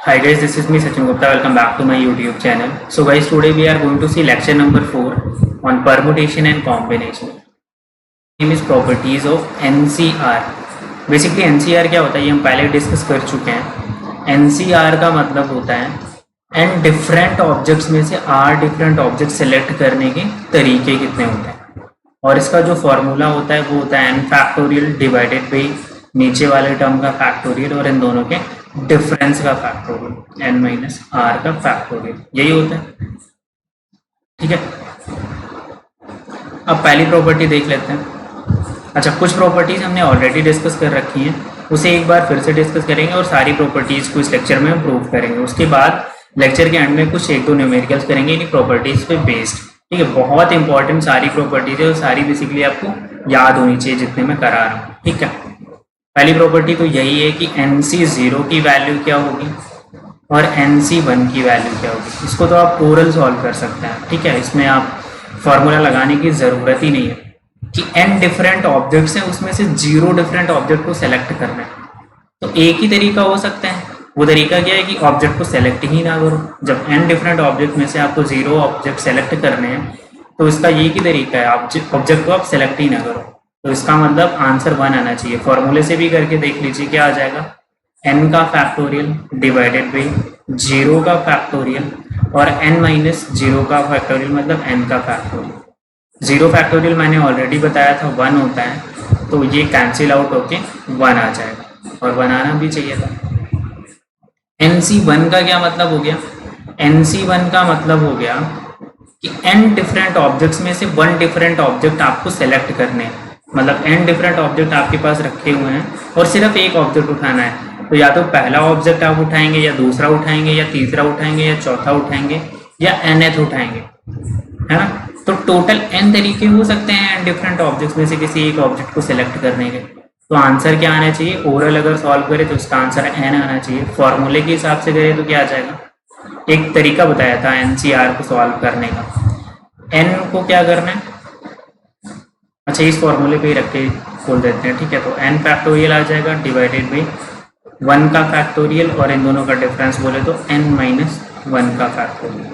Hi guys, this is me Sachin Gupta. Welcome back to my YouTube channel. So guys, today we are going to see lecture number 4 on permutation and combination. Name is properties of NCR. Basically NCR क्या होता है ये हम पहले discuss कर चुके हैं. NCR का मतलब होता है n डिफरेंट ऑब्जेक्ट्स में से r डिफरेंट ऑब्जेक्ट सेलेक्ट करने के तरीके कितने होते हैं, और इसका जो फॉर्मूला होता है वो होता है n फैक्टोरियल डिवाइडेड बाई नीचे वाले टर्म का फैक्टोरियल और इन दोनों के डिफरेंस का फैक्टोरियल n माइनस आर का फैक्टोरियल, यही होता है. ठीक है, अब पहली प्रॉपर्टी देख लेते हैं. अच्छा, कुछ प्रॉपर्टीज हमने ऑलरेडी डिस्कस कर रखी हैं, उसे एक बार फिर से डिस्कस करेंगे और सारी प्रॉपर्टीज को इस लेक्चर में प्रूव करेंगे. उसके बाद लेक्चर के एंड में कुछ एक दो न्यूमेरिकल्स करेंगे इन प्रॉपर्टीज पे बेस्ड. ठीक है, बहुत इंपॉर्टेंट सारी प्रॉपर्टीज है और सारी बेसिकली आपको याद होनी चाहिए जितने मैं करा रहा हूँ. ठीक है, पहली प्रॉपर्टी तो यही है कि NC0 की वैल्यू क्या होगी और NC1 की वैल्यू क्या होगी. इसको तो आप ओरल सॉल्व कर सकते हैं. ठीक है, इसमें आप फॉर्मूला लगाने की ज़रूरत ही नहीं है कि n डिफरेंट ऑब्जेक्ट्स हैं उसमें से 0 डिफरेंट ऑब्जेक्ट को सेलेक्ट करना है. तो एक ही तरीका हो सकता है, वो तरीका क्या है कि ऑब्जेक्ट को सेलेक्ट ही ना करो. जब n डिफरेंट ऑब्जेक्ट में से आपको 0 ऑब्जेक्ट सेलेक्ट करने हैं तो इसका ये ही तरीका है, ऑब्जेक्ट को आप सेलेक्ट ही ना करो. तो इसका मतलब आंसर 1 आना चाहिए. फॉर्मूले से भी करके देख लीजिए क्या आ जाएगा, n का फैक्टोरियल डिवाइडेड बाई 0 का फैक्टोरियल और n माइनस 0 का फैक्टोरियल मतलब n का फैक्टोरियल. 0 फैक्टोरियल मैंने ऑलरेडी बताया था 1 होता है, तो ये कैंसिल आउट होके 1 आ जाएगा और 1 आना भी चाहिए था. NC1 का क्या मतलब हो गया, NC1 का मतलब हो गया कि n डिफरेंट ऑब्जेक्ट्स में से 1 डिफरेंट ऑब्जेक्ट आपको सेलेक्ट करने हैं. मतलब n डिफरेंट ऑब्जेक्ट आपके पास रखे हुए हैं और सिर्फ एक ऑब्जेक्ट उठाना है. तो या तो पहला ऑब्जेक्ट आप उठाएंगे या दूसरा उठाएंगे या तीसरा उठाएंगे या चौथा उठाएंगे या nth उठाएंगे, है ना. तो टोटल n तरीके हो सकते हैं n डिफरेंट ऑब्जेक्ट्स में से किसी एक ऑब्जेक्ट को सेलेक्ट करने के. तो आंसर क्या आना चाहिए, ओरल अगर सॉल्व करें तो इसका आंसर n आना चाहिए. फॉर्मूले के हिसाब से करें तो क्या आ जाएगा, एक तरीका बताया था NCR को सॉल्व करने का. n को क्या करना है, अच्छा इस फॉर्मूले पे ही रख के खोल देते हैं. ठीक है, तो n फैक्टोरियल आ जाएगा डिवाइडेड बाई 1 का फैक्टोरियल और इन दोनों का डिफरेंस बोले तो n माइनस 1 का फैक्टोरियल.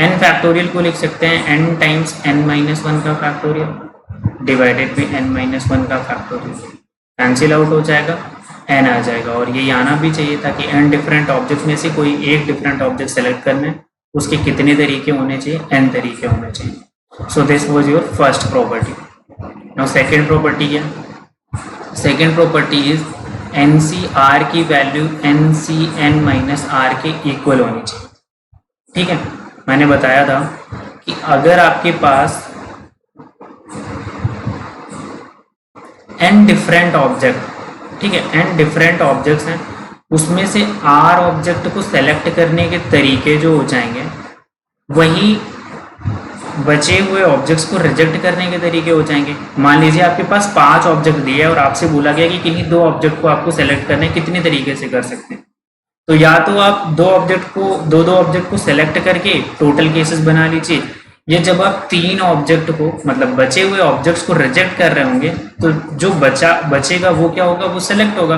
n फैक्टोरियल को लिख सकते हैं n टाइम्स n माइनस 1 का factorial divided by n minus 1 का फैक्टोरियल. कैंसिल आउट हो जाएगा, n आ जाएगा. और ये आना भी चाहिए था कि n डिफरेंट ऑब्जेक्ट में से कोई एक डिफरेंट ऑब्जेक्ट सेलेक्ट करना है, उसके कितने तरीके होने चाहिए, n तरीके होने चाहिए. So this was your first property. Now second property क्या, second property is NCR की वैल्यू NCN माइनस R के इक्वल होनी चाहिए. ठीक है, मैंने बताया था कि अगर आपके पास n डिफरेंट ऑब्जेक्ट, ठीक है, n डिफरेंट ऑब्जेक्ट्स हैं, उसमें से R ऑब्जेक्ट को सेलेक्ट करने के तरीके जो हो जाएंगे वही बचे हुए ऑब्जेक्ट्स को रिजेक्ट करने के तरीके हो जाएंगे. मान लीजिए आपके पास 5 ऑब्जेक्ट दिए और आपसे बोला गया कि किन्हीं 2 ऑब्जेक्ट को आपको सेलेक्ट करने कितने तरीके से कर सकते हैं. तो या तो आप 2 ऑब्जेक्ट को सेलेक्ट करके टोटल केसेस बना लीजिए, या जब आप 3 ऑब्जेक्ट को मतलब बचे हुए ऑब्जेक्ट्स को रिजेक्ट कर रहे होंगे तो जो बचेगा वो क्या होगा, वो सेलेक्ट होगा.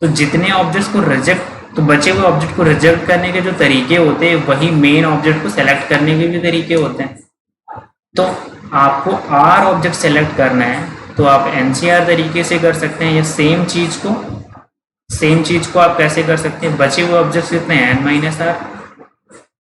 तो जितने ऑब्जेक्ट्स को रिजेक्ट, तो बचे हुए ऑब्जेक्ट को रिजेक्ट करने के जो तरीके होते हैं वही मेन ऑब्जेक्ट को सेलेक्ट करने के भी तरीके होते हैं. तो आपको R ऑब्जेक्ट सेलेक्ट करना है तो आप NCR तरीके से कर सकते हैं, या सेम चीज को आप कैसे कर सकते हैं, बचे हुए ऑब्जेक्ट्स कितने हैं n माइनस R.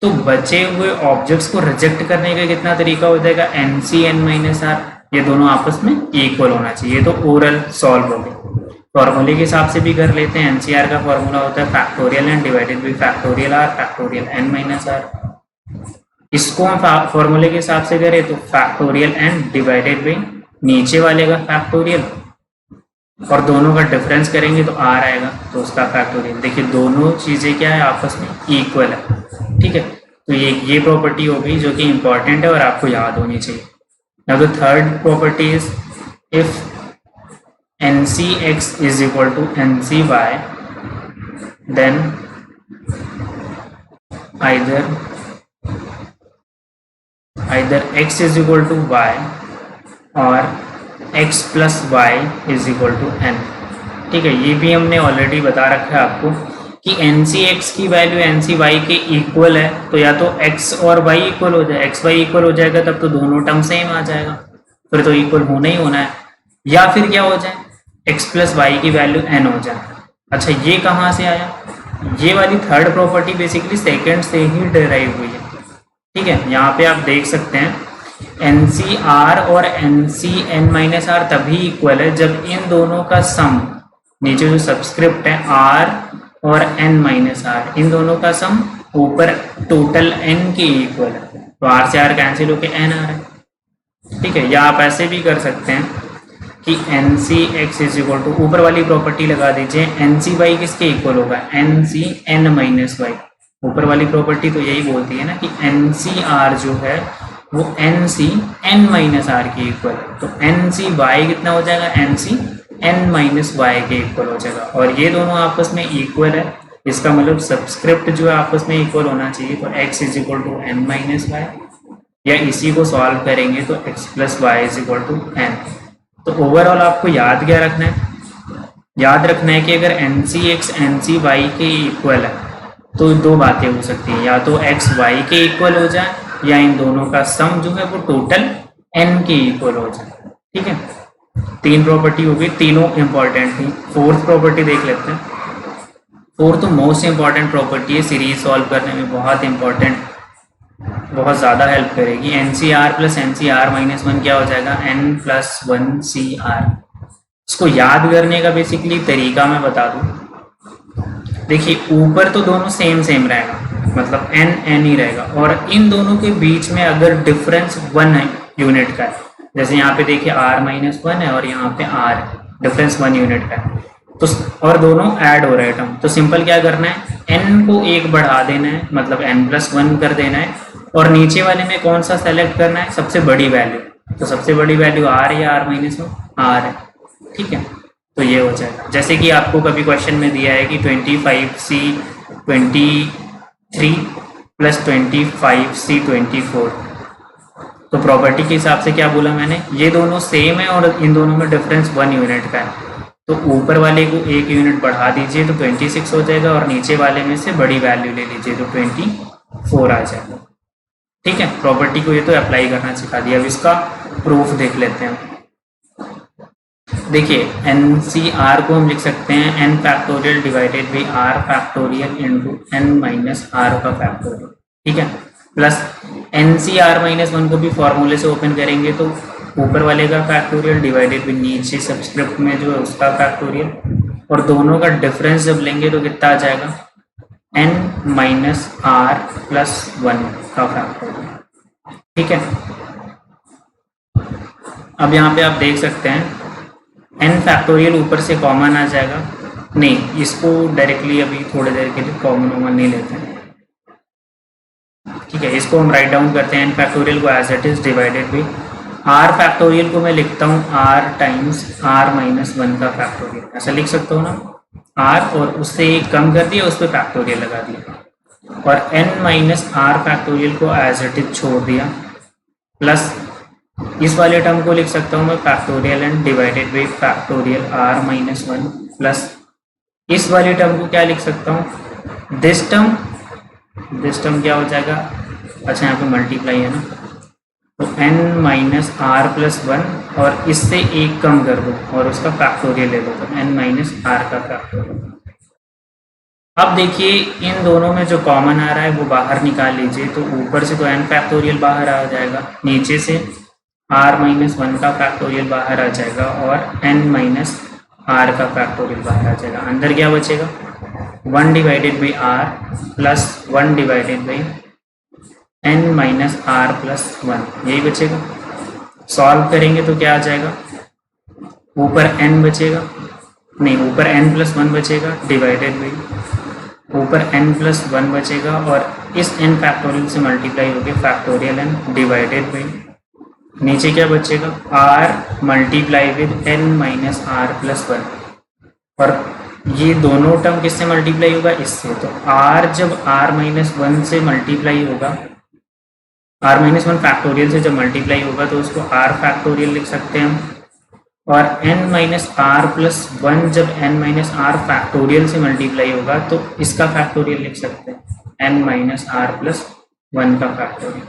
तो बचे हुए ऑब्जेक्ट्स को रिजेक्ट करने का कितना तरीका हो जाएगा, NCN माइनस R. ये दोनों आपस में इक्वल होना चाहिए. तो ओरल सॉल्व हो गए. फॉर्मूले के हिसाब से भी कर लेते हैं. NCR का फॉर्मूला होता है factorial n divided by factorial R factorial n minus R. इसको हम फॉर्मूले के हिसाब से करें तो फैक्टोरियल n डिवाइडेड बाई नीचे वाले का फैक्टोरियल और दोनों का डिफरेंस करेंगे तो R आएगा, तो उसका फैक्टोरियल. देखिए दोनों चीज़ें क्या है, आपस में इक्वल है. ठीक है, तो ये प्रॉपर्टी हो गई जो कि इंपॉर्टेंट है और आपको याद होनी चाहिए. Now the third property is if NCX is equal to NCY, then either X is equal to Y or X plus Y is equal to N. ठीक है, ये भी हमने ऑलरेडी बता रखा है आपको कि एन सी एक्स की वैल्यू एन सी वाई के इक्वल है, तो या तो एक्स और वाई इक्वल हो जाए, एक्स वाई इक्वल हो जाएगा तब तो दोनों टर्म सेम आ जाएगा, फिर तो इक्वल होना ही होना है। या फिर क्या हो जाए, एक्स प्लस वाई की वैल्यू एन हो जाए। अच्छा, ये कहाँ से आया? ये वाली थर्ड प्रॉपर्टी बेसिकली सेकंड से ही डिराइव हुई है। ठीक है, यहाँ पे आप देख सकते हैं एन सी आर और N C N minus R तभी इक्वल है जब इन दोनों का सम, नीचे जो सबस्क्रिप्ट है आर और एन माइनस आर, इन दोनों का सम ऊपर टोटल एन के इक्वल है। तो आर से आर कैंसिल होके एन आ रहा है। ठीक है, या आप ऐसे भी कर सकते हैं कि N C X is equal to, ऊपर वाली प्रॉपर्टी लगा दीजिए, एन सी वाई किसके इक्वल होगा, N C N minus Y. ऊपर वाली प्रॉपर्टी तो यही बोलती है ना कि एन सी आर जो है वो N C N minus R के इक्वल है। तो एन सी वाई कितना हो जाएगा, N C N minus Y के इक्वल हो जाएगा। और ये दोनों आपस में इक्वल है, इसका मतलब सबस्क्रिप्ट जो है आपस में इक्वल होना चाहिए। तो X is equal to N minus Y, या इसी को सॉल्व करेंगे तो X plus Y is equal to N. तो ओवरऑल आपको याद क्या रखना है, याद रखना है कि अगर N C X N C Y के इक्वल है तो दो बातें हो सकती हैं, या तो एक्स वाई के इक्वल हो जाए या इन दोनों का सम जो है वो टोटल एन के इक्वल हो जाए। ठीक है, तीन प्रॉपर्टी हो गई, तीनों इंपॉर्टेंट थी। फोर्थ प्रॉपर्टी देख लेते हैं। फोर्थ तो मोस्ट इंपॉर्टेंट प्रॉपर्टी है, सीरीज सॉल्व करने में बहुत इंपॉर्टेंट, बहुत ज़्यादा हेल्प करेगी। N C R plus N C R minus one क्या हो जाएगा, N plus one C R. इसको याद करने का बेसिकली तरीका मैं बता दूँ। देखिए, ऊपर तो दोनों सेम सेम रहेगा, मतलब एन एन ही रहेगा, और इन दोनों के बीच में अगर डिफरेंस वन है यूनिट का है, जैसे यहाँ पे देखिए आर माइनस वन है और यहाँ पे आर, डिफरेंस वन यूनिट का है, तो और दोनों ऐड हो रहे हैं टर्म, तो सिंपल क्या करना है, एन को एक बढ़ा देना है, मतलब एन प्लस वन कर देना है, और नीचे वाले में कौन सा सेलेक्ट करना है, सबसे बड़ी वैल्यू। तो सबसे बड़ी वैल्यू आर या आर माइनस वन, आर है। ठीक है, तो ये हो जाएगा। जैसे कि आपको कभी क्वेश्चन में दिया है कि 25C 23 प्लस 25C 24, तो प्रॉपर्टी के हिसाब से क्या बोला मैंने, ये दोनों सेम है और इन दोनों में डिफरेंस वन यूनिट का है, तो ऊपर वाले को एक यूनिट बढ़ा दीजिए तो 26 हो जाएगा, और नीचे वाले में से बड़ी वैल्यू ले लीजिए तो 24 आ जाएगा। ठीक है, प्रॉपर्टी को ये तो अप्लाई करना सिखा दिया। अब इसका प्रूफ देख लेते हैं। देखिए, एन सी आर को हम लिख सकते हैं N factorial divided by R factorial into N minus R का फैक्टोरियल। ठीक है, plus N C R minus one को भी फॉर्मूले से ओपन करेंगे तो ऊपर वाले का फैक्टोरियल डिवाइडेड बाई नीचे सबस्क्रिप्ट में जो है उसका फैक्टोरियल, और दोनों का डिफरेंस जब लेंगे तो कितना आ जाएगा, N minus R plus one का फैक्टोरियल। ठीक है, अब यहाँ पे आप देख सकते हैं एन फैक्टोरियल ऊपर से कॉमन आ जाएगा, नहीं इसको डायरेक्टली अभी थोड़ी देर के लिए कॉमन वॉमन नहीं लेते हैं। ठीक है, इसको हम राइट डाउन करते हैं, एन फैक्टोरियल को as it is divided by R factorial को मैं लिखता हूँ R times R minus one का फैक्टोरियल, ऐसा लिख सकता हूँ ना, आर और उससे एक कम कर दिया, उस पर फैक्टोरियल लगा दिया, और एन माइनस आर फैक्टोरियल को एज इट इज छोड़ दिया, प्लस इस वाले टर्म को लिख सकता हूँ मैं factorial N divided by factorial R minus one, plus इस वाले टर्म को क्या लिख सकता हूँ, दिस टर्म क्या हो जाएगा, अच्छा यहाँ पे मल्टीप्लाई है ना, तो n minus R plus one, और इससे एक कम कर दो और उसका फैक्टोरियल ले लो, तो n माइनस आर का फैक्टोरियल। अब देखिए, इन दोनों में जो कॉमन आ रहा है वो बाहर निकाल लीजिए, तो ऊपर से तो n फैक्टोरियल बाहर आ जाएगा, नीचे से r माइनस वन का फैक्टोरियल बाहर आ जाएगा, और n माइनस आर का फैक्टोरियल बाहर आ जाएगा। अंदर क्या बचेगा, 1 divided by R plus 1 divided by n minus R plus one, यही बचेगा। सॉल्व करेंगे तो क्या आ जाएगा, ऊपर n बचेगा, नहीं ऊपर n प्लस वन बचेगा डिवाइडेड बाई ऊपर n प्लस वन बचेगा, और इस n फैक्टोरियल से मल्टीप्लाई हो गया फैक्टोरियल n डिवाइडेड बाई नीचे क्या बचेगा, r multiply with n minus R plus one, और ये दोनों टर्म किससे मल्टीप्लाई होगा, इससे, तो r जब r माइनस वन से मल्टीप्लाई होगा, r माइनस वन फैक्टोरियल से जब मल्टीप्लाई होगा तो उसको r फैक्टोरियल लिख सकते हैं हम, और n minus R plus one जब n माइनस आर फैक्टोरियल से मल्टीप्लाई होगा तो इसका फैक्टोरियल लिख सकते हैं n minus R plus one का फैक्टोरियल।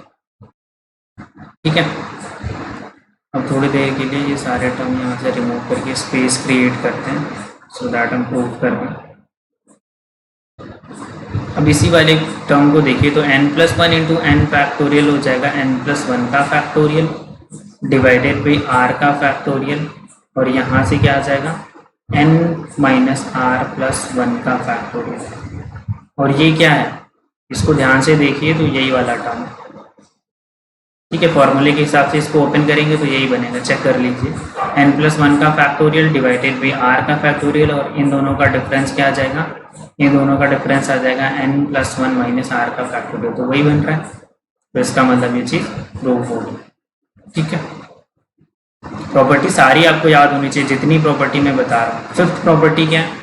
ठीक है, अब थोड़ी देर के लिए ये सारे टर्म यहाँ से रिमूव करके स्पेस क्रिएट करते हैं सो दैट हम प्रूव कर पाए। अब इसी वाले टर्म को देखिए तो n plus one into N factorial हो जाएगा n प्लस वन का फैक्टोरियल डिवाइडेड बाई r का फैक्टोरियल, और यहाँ से क्या आ जाएगा n minus R plus one का फैक्टोरियल। और ये क्या है, इसको ध्यान से देखिए तो यही वाला टर्म है। ठीक है, फॉर्मूले के हिसाब से इसको ओपन करेंगे तो यही बनेगा, चेक कर लीजिए n प्लस वन का फैक्टोरियल डिवाइडेड बाई r का फैक्टोरियल, और इन दोनों का डिफरेंस क्या आ जाएगा, इन दोनों का डिफरेंस आ जाएगा n plus one minus R का फैक्टोरियल, तो वही बन रहा है। तो इसका मतलब ये चीज़ प्रूव होगी। ठीक है, प्रॉपर्टी सारी आपको याद होनी चाहिए जितनी प्रॉपर्टी मैं बता रहा हूँ। फिफ्थ प्रॉपर्टी क्या है,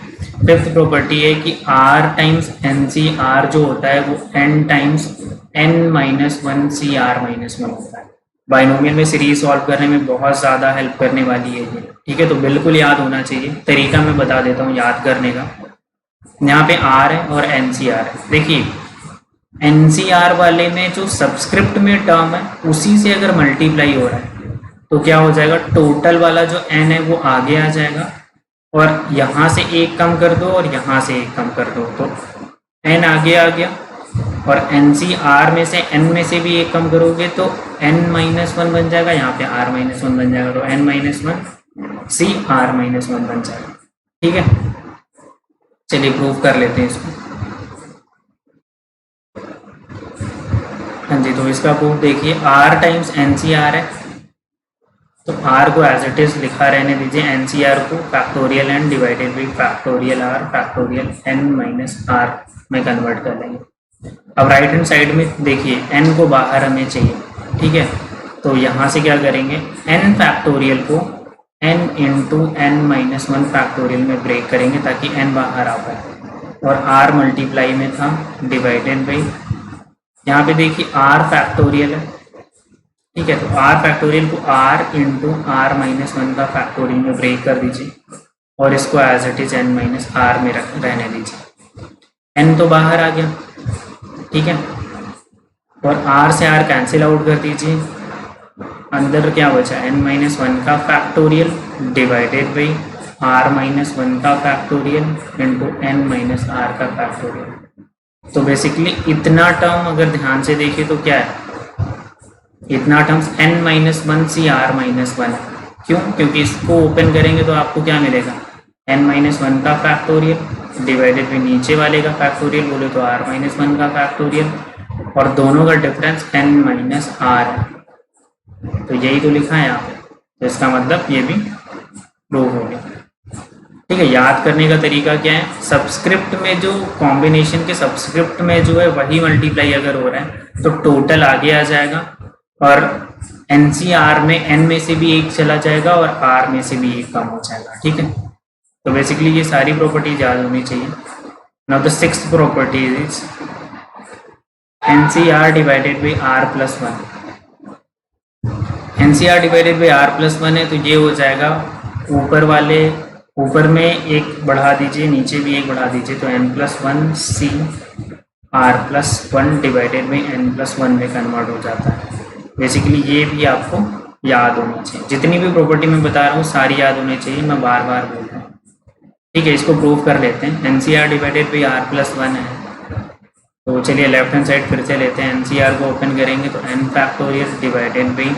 फिफ्थ प्रॉपर्टी है कि r times N C R जो होता है वो n times n minus one C R minus one होता है। बाइनोमियल में सीरीज सॉल्व करने में बहुत ज़्यादा हेल्प करने वाली है ये। ठीक है, तो बिल्कुल याद होना चाहिए। तरीका मैं बता देता हूँ याद करने का। यहाँ पे r है और एन सी आर है। देखिए एन सी आर वाले में जो सब्सक्रिप्ट में टर्म है उसी से अगर मल्टीप्लाई हो रहा है तो क्या हो जाएगा, टोटल वाला जो n है वो आगे आ जाएगा, और यहाँ से एक कम कर दो और यहाँ से एक कम कर दो तो n आगे आ गया, और एन सी आर में से n में से भी एक कम करोगे तो n माइनस वन बन जाएगा, यहाँ पे r माइनस वन बन जाएगा, तो n minus one C R minus one बन जाएगा। ठीक है, चलिए प्रूव कर लेते हैं इसको। हाँ जी, तो इसका प्रूफ देखिए r times N C R है, तो r को एज इट इज लिखा रहने दीजिए, एन सी आर को factorial n divided by factorial r factorial n minus r में कन्वर्ट कर लेंगे। अब राइट हैंड साइड में देखिए n को बाहर हमें चाहिए। ठीक है, तो यहाँ से क्या करेंगे, n फैक्टोरियल को n into N minus one factorial में ब्रेक करेंगे ताकि n बाहर आ पाए, और r मल्टीप्लाई में था डिवाइडेड बाई, यहाँ पे देखिए r फैक्टोरियल है। ठीक है, तो r फैक्टोरियल को r into R minus one का फैक्टोरियल में ब्रेक कर दीजिए, और इसको as it is n minus R में रहने दीजिए। n तो बाहर आ गया। ठीक है, और r से r कैंसिल आउट कर दीजिए, अंदर क्या बचा, n माइनस वन का factorial divided by r minus one का factorial into n minus R का फैक्टोरियल। तो बेसिकली इतना टर्म अगर ध्यान से देखिए तो क्या है, इतना terms n minus one C R minus one है। क्यों, क्योंकि इसको ओपन करेंगे तो आपको क्या मिलेगा, n माइनस वन का फैक्टोरियल डिवाइडेड बाई नीचे वाले का फैक्टोरियल बोले तो r माइनस वन का फैक्टोरियल, और दोनों का डिफरेंस n माइनस आर है। तो यही तो लिखा है यहाँ पे, तो इसका मतलब ये भी प्रूव हो गया। ठीक है, याद करने का तरीका क्या है, सब्सक्रिप्ट में जो कॉम्बिनेशन के सब्सक्रिप्ट में जो है वही मल्टीप्लाई अगर हो रहा है तो टोटल आगे आ जाएगा, और एन सी आर में n में से भी एक चला जाएगा और r में से भी एक कम हो जाएगा। ठीक है, तो बेसिकली ये सारी प्रॉपर्टीज याद होनी चाहिए। Now the sixth property is N C R divided by r plus one. N C R divided by r plus one है, तो ये हो जाएगा ऊपर में एक बढ़ा दीजिए, नीचे भी एक बढ़ा दीजिए, तो n plus one C R plus one divided by n plus one में कन्वर्ट हो जाता है। बेसिकली ये भी आपको याद होना चाहिए, जितनी भी प्रॉपर्टी मैं बता रहा हूँ सारी याद होनी चाहिए, मैं बार बार बोल रहा हूँ। ठीक है, इसको प्रूव कर लेते हैं। N C R divided by r plus one है, तो चलिए लेफ्ट हैंड साइड फिर से लेते हैं। एन सी आर को ओपन करेंगे तो n factorial divided by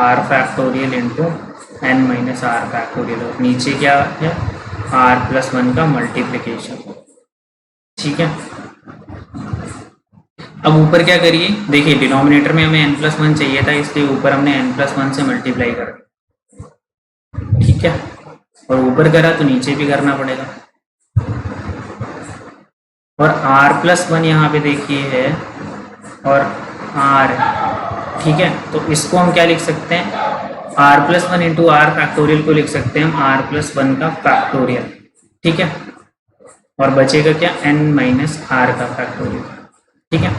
r factorial into n minus R factorial, और नीचे क्या है r प्लस वन का मल्टीप्लिकेशन। ठीक है, अब ऊपर क्या करिए, देखिए डिनोमिनेटर में हमें n प्लस वन चाहिए था, इसलिए ऊपर हमने n प्लस वन से मल्टीप्लाई कर दिया। ठीक है, और ऊपर करा तो नीचे भी करना पड़ेगा, और r प्लस वन यहाँ पे देखिए है और r है। ठीक है, तो इसको हम क्या लिख सकते हैं, r plus one into R factorial को लिख सकते हैं हम r प्लस वन का फैक्टोरियल। ठीक है, और बचेगा क्या, n माइनस आर का फैक्टोरियल। ठीक है,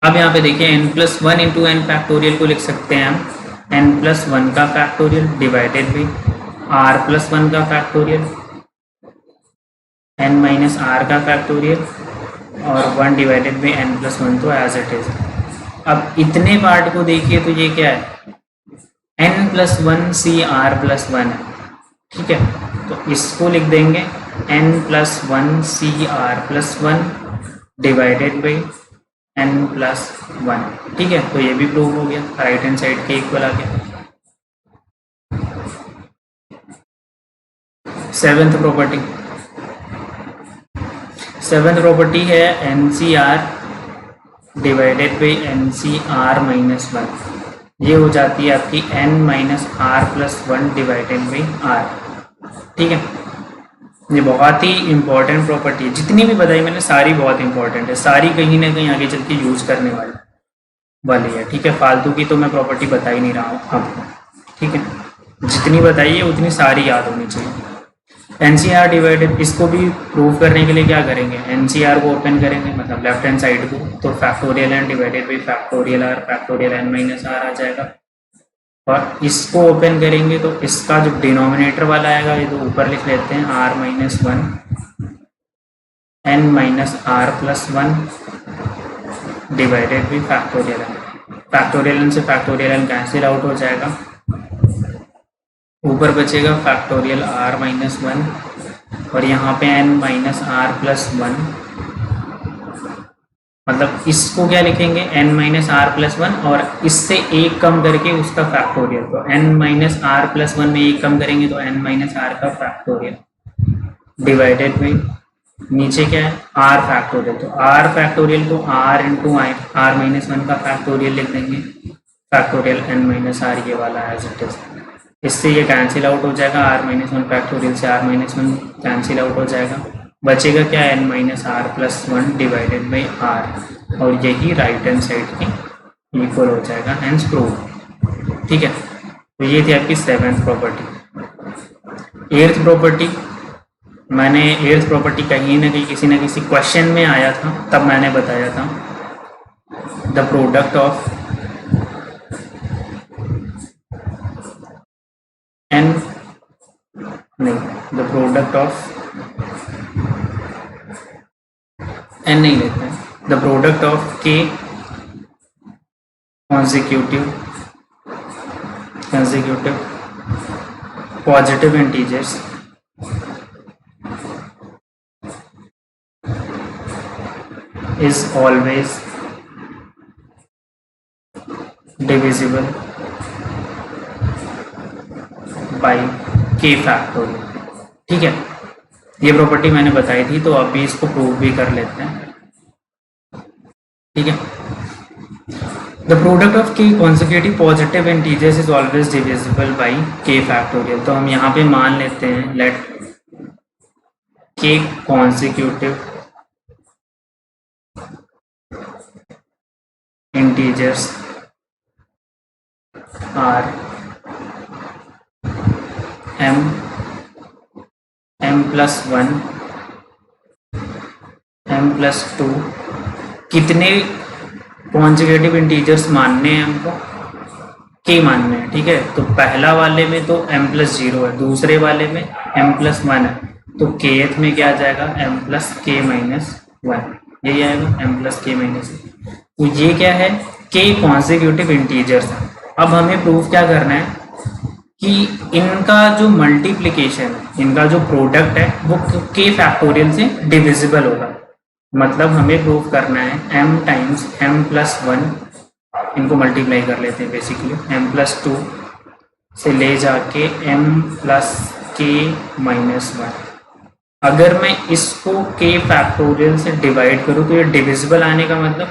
अब यहाँ पे देखिए n plus one into N factorial को लिख सकते हैं हम n+1 का फैक्टोरियल डिवाइडेड बाई r+1 का फैक्टोरियल, n-r का फैक्टोरियल और 1 डिवाइडेड बाई n+1 तो एज इट इज। अब इतने पार्ट को देखिए तो ये क्या है, n+1 CR+1 है, ठीक है। तो इसको लिख देंगे n+1 CR+1 divided by n+1, ठीक है। तो ये भी प्रूव हो गया, राइट हैंड साइड के इक्वल आ गया। सेवेंथ प्रॉपर्टी है NCR डिवाइडेड बाई NCR-1, ये हो जाती है आपकी n-r+1 डिवाइडेड बाई r, ठीक है। ये बहुत ही इंपॉर्टेंट प्रॉपर्टी है, जितनी भी बताई मैंने सारी बहुत इंपॉर्टेंट है, सारी कहीं ना कहीं आगे चल के यूज करने वाली है, ठीक है। फालतू की तो मैं प्रॉपर्टी बता ही नहीं रहा हूँ आपको, ठीक है। जितनी बताई है उतनी सारी याद होनी चाहिए। NCR डिवाइडेड, इसको भी प्रूव करने के लिए क्या करेंगे, NCR को ओपन करेंगे, मतलब लेफ्ट हैंड साइड को, तो factorial n divided by factorial r factorial n-r आ जाएगा। और इसको ओपन करेंगे तो इसका जो डिनोमिनेटर वाला आएगा ये तो ऊपर लिख लेते हैं, r-1 n-r+1 divided by factorial n। Factorial n से फैक्टोरियल n कैंसिल आउट हो जाएगा, ऊपर बचेगा फैक्टोरियल r-1 और यहाँ पे n-r+1, मतलब इसको क्या लिखेंगे n-r+1 और इससे एक कम करके उसका फैक्टोरियल, तो n-r+1 में एक कम करेंगे तो n-r का फैक्टोरियल डिवाइडेड बाई नीचे क्या है r फैक्टोरियल, तो r फैक्टोरियल को r इंटू r-1 का फैक्टोरियल लिख देंगे, फैक्टोरियल n-r ये वाला एज इट इज। इससे ये कैंसिल आउट हो जाएगा, r-1 फैक्टोरियल से r-1 कैंसिल आउट हो जाएगा, बचेगा क्या n-r+1 डिवाइडेड बाई r, और यही राइट हैंड साइड के इक्वल हो जाएगा, हेंस प्रूव, ठीक है। तो ये थी आपकी सेवेंथ प्रॉपर्टी। एट्थ प्रॉपर्टी, मैंने एट्थ प्रॉपर्टी कहीं ना कहीं किसी न किसी क्वेश्चन में आया था, तब मैंने बताया था the product of the product of n नहीं लेते हैं, the product of k consecutive positive integers is always divisible by k factorial, ठीक है। ये प्रॉपर्टी मैंने बताई थी, तो अभी इसको प्रूव भी कर लेते हैं, ठीक है। The product of k consecutive positive integers is always divisible by k factorial, तो हम यहाँ पे मान लेते हैं late k consecutive integers are m+1 m+2, कितने कॉन्जिक्यूटिव इंटीजर्स मानने हैं हमको, k मानने हैं, ठीक है। तो पहला वाले में तो m+0 है, दूसरे वाले में m+1 है, तो kth में क्या आ जाएगा m+k-1, यही आएगा m+k-1। तो ये क्या है, k कॉन्जिक्यूटिव इंटीजर्स है। अब हमें प्रूफ क्या करना है कि इनका जो मल्टीप्लिकेशन है, इनका जो प्रोडक्ट है वो k फैक्टोरियल से डिविजिबल होगा, मतलब हमें प्रूफ करना है m टाइम्स m+1, इनको मल्टीप्लाई कर लेते हैं बेसिकली, m+2 से ले जाके m+k-1। अगर मैं इसको k फैक्टोरियल से डिवाइड करूँ तो ये डिविजिबल आने का मतलब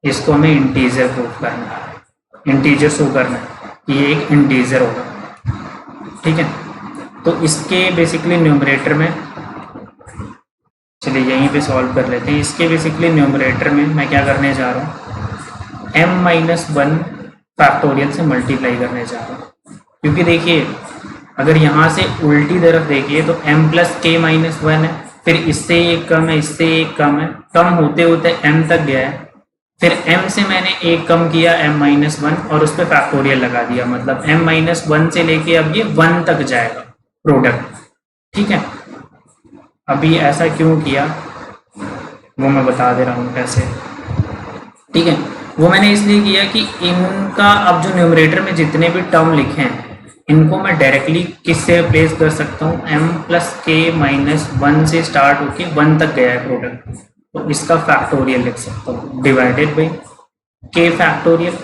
इसको हमें इंटीजर प्रूफ करना है, इंटीजर शो करना है कि ये एक इंटीजर होगा, ठीक है। तो इसके बेसिकली न्यूमरेटर में, चलिए यहीं पे सॉल्व कर लेते हैं। इसके बेसिकली न्यूमरेटर में मैं क्या करने जा रहा हूँ, m-1 फैक्टोरियल से मल्टीप्लाई करने जा रहा हूँ, क्योंकि देखिए अगर यहाँ से उल्टी तरफ देखिए तो m+k-1 है, फिर इससे एक कम है, इससे एक कम है, कम होते होते m तक गया है, फिर m से मैंने एक कम किया m-1 और उस पर फैक्टोरियल लगा दिया, मतलब m-1 से लेके अब ये 1 तक जाएगा प्रोडक्ट। ठीक है, अभी ऐसा क्यों किया वो मैं बता दे रहा हूँ कैसे। ठीक है, वो मैंने इसलिए किया कि इनका अब जो न्यूमरेटर में जितने भी टर्म लिखे हैं इनको मैं डायरेक्टली किससे प्लेस कर सकता हूँ, m+k-1 से स्टार्ट होके 1 तक गया है प्रोडक्ट, तो इसका फैक्टोरियल लिख सकता हूँ divided by k factorial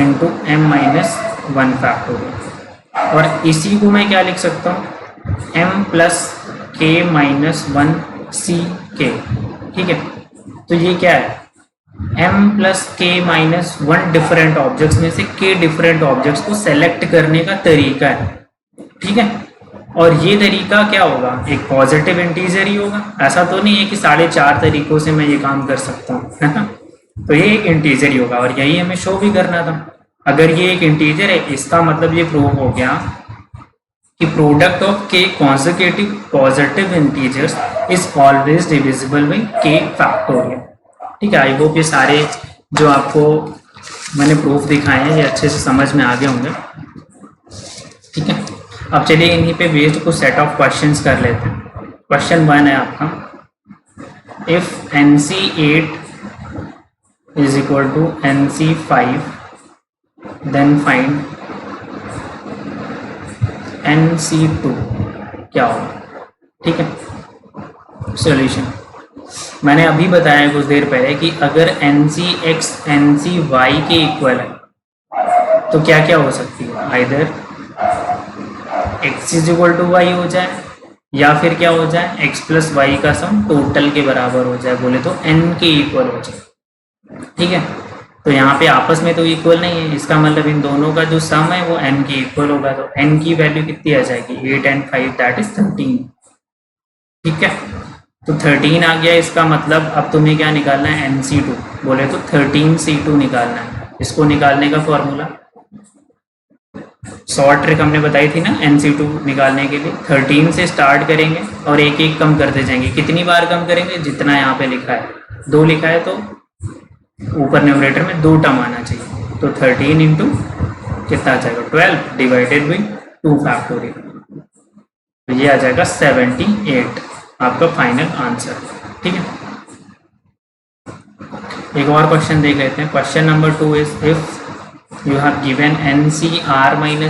into m-1 factorial. और इसी को मैं क्या लिख सकता हूँ, m+k-1ck। ठीक है, तो ये क्या है, m+k-1 डिफरेंट ऑब्जेक्ट्स में से k डिफरेंट ऑब्जेक्ट्स को सेलेक्ट करने का तरीका है। ठीक है, और ये तरीका क्या होगा, एक पॉजिटिव इंटीजर ही होगा। ऐसा तो नहीं है कि 4.5 तरीकों से मैं ये काम कर सकता हूँ, है ना। तो ये एक इंटीजर ही होगा और यही हमें शो भी करना था। अगर ये एक इंटीजर है इसका मतलब ये प्रूव हो गया कि product of k consecutive positive integers is always divisible by k factorial. ठीक है, आई होप ये सारे जो आपको मैंने प्रूफ दिखाए हैं ये अच्छे से समझ में आ गए होंगे। ठीक है, अब चलिए इन्हीं पे बेस्ड कुछ सेट ऑफ क्वेश्चंस कर लेते हैं। क्वेश्चन 1 है आपका, if NC8 is equal to NC5 then find NC2 क्या होगा। ठीक है, सॉल्यूशन मैंने अभी बताया कुछ देर पहले कि अगर NCX NCY के इक्वल है तो क्या क्या हो सकती है, either x is equal to Y हो जाए या फिर क्या हो जाए x प्लस वाई का सम टोटल के बराबर हो जाए, बोले तो n के इक्वल हो जाए। ठीक है, तो यहाँ पे आपस में तो इक्वल नहीं है, इसका मतलब इन दोनों का जो सम है वो n के इक्वल होगा, तो n की वैल्यू कितनी आ जाएगी, 8 and 5 दैट इज 13। ठीक है, तो 13 आ गया, इसका मतलब अब तुम्हें क्या निकालना है, NC2, बोले तो 13C2 निकालना है। इसको निकालने का फॉर्मूला शॉर्ट ट्रिक हमने बताई थी ना, NC2 निकालने के लिए 13 से स्टार्ट करेंगे और एक एक कम करते जाएंगे। कितनी बार कम करेंगे, जितना यहाँ पे लिखा है, 2 लिखा है तो ऊपर न्यूमरेटर में 2 टर्म आना चाहिए, तो 13 इंटू कितना आ जाएगा 12 डिवाइडेड बाई 2 फैक्टोरियल, तो ये आ जाएगा 78 आपका फाइनल आंसर। ठीक है, एक और क्वेश्चन देख लेते हैं। Question number 2 is if you have given NCR-1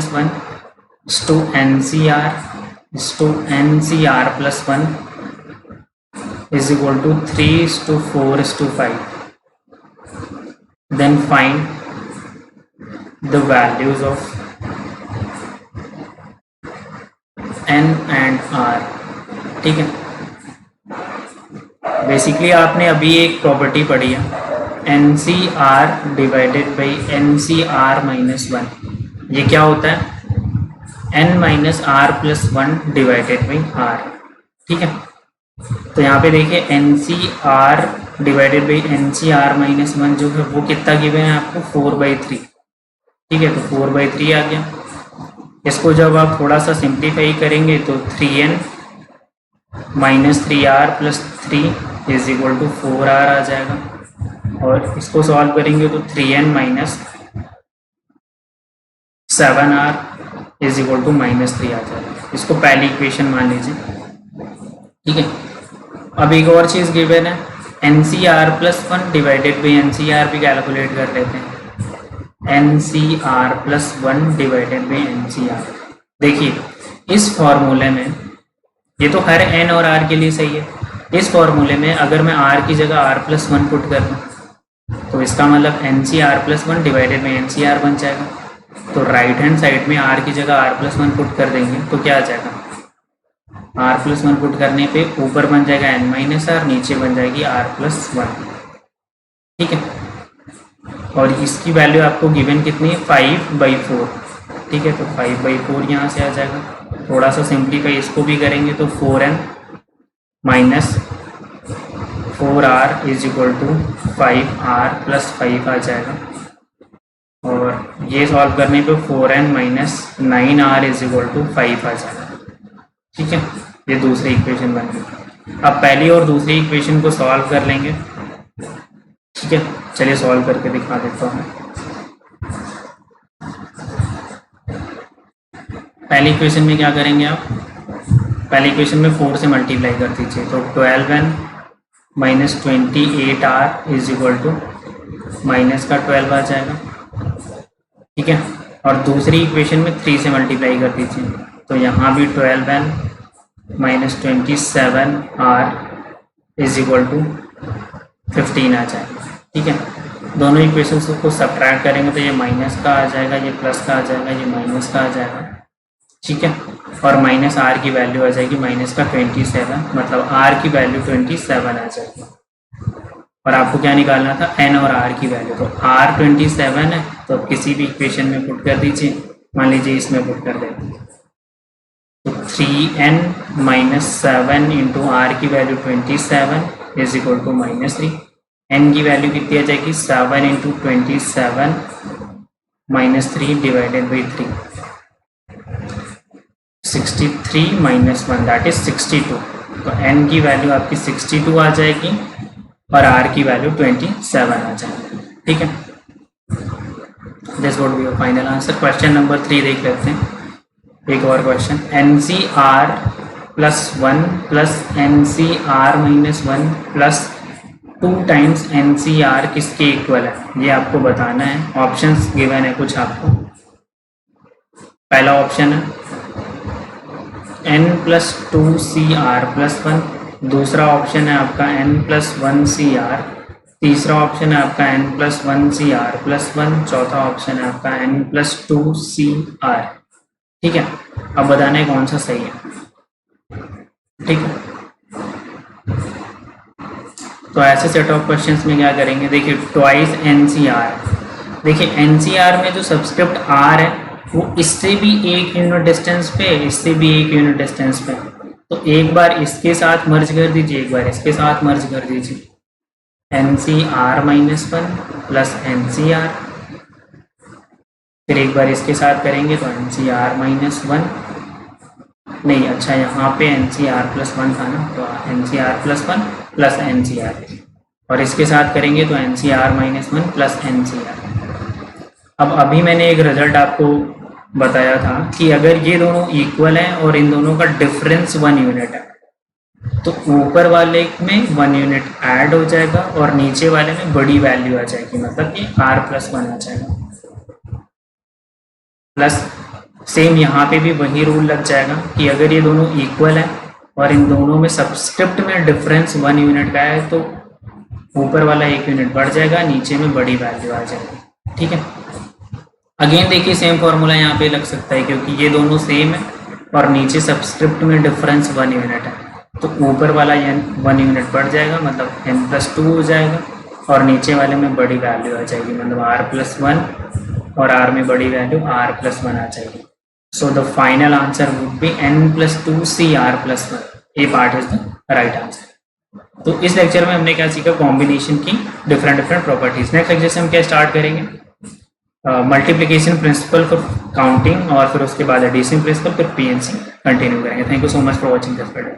is to NCR is to NCR plus 1 is equal to 3 is to 4 is to 5, then find the values of N and R। ठीक है, basically आपने अभी एक property पढ़ी है NCR divided by NCR-1, ये क्या होता है, N-R+1 डिवाइडेड बाई R। ठीक है, तो यहाँ पे देखिए NCR डिवाइडेड बाई NCR-1 जो है वो कितना गिवन है आपको, 4/3। ठीक है, तो 4/3 आ गया। इसको जब आप थोड़ा सा सिंप्लीफाई करेंगे तो 3n - 3r + 3 is equal to 4r आ जाएगा, और इसको सॉल्व करेंगे तो 3n - 7r is equal to -3 आ जाएगा। इसको पहली इक्वेशन मान लीजिए। ठीक है, अब एक और चीज़ गिवन है NCR+1 डिवाइडेड बाई NCR भी कैलकुलेट कर लेते हैं। NCR+1 डिवाइडेड बाई NCR, देखिए इस फॉर्मूले में ये तो हर n और r के लिए सही है। इस फॉर्मूले में अगर मैं r की जगह r+1 पुट कर दूँ तो इसका मतलब NCR+1 डिवाइडेड बाई NCR बन जाएगा। तो राइट हैंड साइड में r की जगह r+1 पुट कर देंगे तो क्या आ जाएगा, r+1 पुट करने पे ऊपर बन जाएगा n-r, नीचे बन जाएगी r+1। ठीक है, और इसकी वैल्यू आपको गिवन कितनी है, 5/4। ठीक है, तो 5/4 यहाँ से आ जाएगा। थोड़ा सा सिंप्लीफाई इसको भी करेंगे तो 4n - 4r is equal to 5r + 5 आ जाएगा, और ये सॉल्व करने पे 4n - 9r is equal to 5 आ जाएगा। ठीक है, ये दूसरी इक्वेशन बन गई। अब पहली और दूसरी इक्वेशन को सॉल्व कर लेंगे। ठीक है, चलिए सॉल्व करके दिखा देता हूँ। पहली इक्वेशन में क्या करेंगे आप, पहली इक्वेशन में 4 से मल्टीप्लाई कर दीजिए, तो 12n minus 28r is equal to minus का 12 आ जाएगा। ठीक है, और दूसरी इक्वेशन में 3 से मल्टीप्लाई कर दीजिए, तो यहाँ भी 12n minus 27r is equal to 15 आ जाएगा। ठीक है, दोनों इक्वेशंस को सब्ट्रैक्ट करेंगे तो ये माइनस का आ जाएगा, ये प्लस का आ जाएगा, ये माइनस का आ जाएगा। ठीक है, और माइनस आर की वैल्यू आ जाएगी माइनस का 27, मतलब आर की वैल्यू 27 आ जाएगी। और आपको क्या निकालना था, एन और आर की वैल्यू, तो आर 27 है तो किसी भी इक्वेशन में पुट कर दीजिए, मान लीजिए इसमें पुट कर देते हैं, तो 3n माइनस 7 इंटू आर की value 27 is equal to -3। n की वैल्यू कितनी आ जाएगी, 7 into 27 -3 divided by 3, 63 minus 1 that is 62। तो n की वैल्यू आपकी 62 आ जाएगी और r की वैल्यू 27 आ जाएगी। ठीक है, this would be your final answer. Question number 3 देख लेते हैं, एक और question, NCR plus 1 plus NCR minus 1 plus 2 times NCR किसके इक्वल है, ये आपको बताना है। ऑप्शंस गिवन है कुछ आपको। पहला ऑप्शन है n प्लस 2CR प्लस 1, दूसरा ऑप्शन है आपका n प्लस 1CR, तीसरा ऑप्शन है आपका n प्लस 1CR प्लस 1, चौथा ऑप्शन है आपका n प्लस 2CR। ठीक है, अब बताना है कौन सा सही है। ठीक है, तो ऐसे सेट ऑफ क्वेश्चंस में क्या करेंगे, देखिए ट्वाइस NCR, देखिए NCR में जो सब्सक्रिप्ट R है वो इससे भी 1 यूनिट डिस्टेंस पे, इससे भी 1 यूनिट डिस्टेंस पे, तो एक बार इसके साथ मर्ज कर दीजिए, एक बार इसके साथ मर्ज कर दीजिए, NCR माइनस 1 प्लस NCR, फिर एक बार इसके साथ करेंगे तो NCR माइनस 1, नहीं अच्छा यहाँ पे NCR प्लस 1 था ना, तो NCR प्लस 1 प्लस NCR, और इसके साथ करेंगे तो NCR माइनस 1 प्लस NCR। अब अभी मैंने एक रिजल्ट आपको बताया था कि अगर ये दोनों इक्वल हैं और इन दोनों का डिफरेंस 1 यूनिट है, तो ऊपर वाले में 1 यूनिट ऐड हो जाएगा और नीचे वाले में बड़ी वैल्यू आ जाएगी, मतलब कि R प्लस 1 आ जाएगा। प्लस सेम यहाँ पे भी वही रूल लग जाएगा कि अगर ये दोनों इक्वल है और इन दोनों में सब्सक्रिप्ट में डिफरेंस 1 यूनिट का है, तो ऊपर वाला 1 यूनिट बढ़ जाएगा, नीचे में बड़ी वैल्यू आ जाएगी। ठीक है, अगेन देखिए सेम फॉर्मूला यहाँ पे लग सकता है क्योंकि ये दोनों सेम है और नीचे सब्सक्रिप्ट में डिफरेंस 1 यूनिट है, तो ऊपर वाला 1 यूनिट बढ़ जाएगा, मतलब n प्लस 2 हो जाएगा, और नीचे वाले में बड़ी वैल्यू आ जाएगी, मतलब R प्लस 1, और R में बड़ी वैल्यू R प्लस 1 आ जाएगी। So the final answer would be n plus 2CR plus 1। A part is the right answer. तो इस लेक्चर में हमने क्या सीखा, कॉम्बिनेशन की डिफरेंट प्रॉपर्टीज। नेक्स्ट लेक्चर से हम क्या स्टार्ट करेंगे, मल्टीप्लिकेशन प्रिंसिपल फॉर काउंटिंग, और फिर उसके बाद एडिशन प्रिंसिपल, फिर PNC कंटिन्यू करेंगे। Thank you so much for watching this video.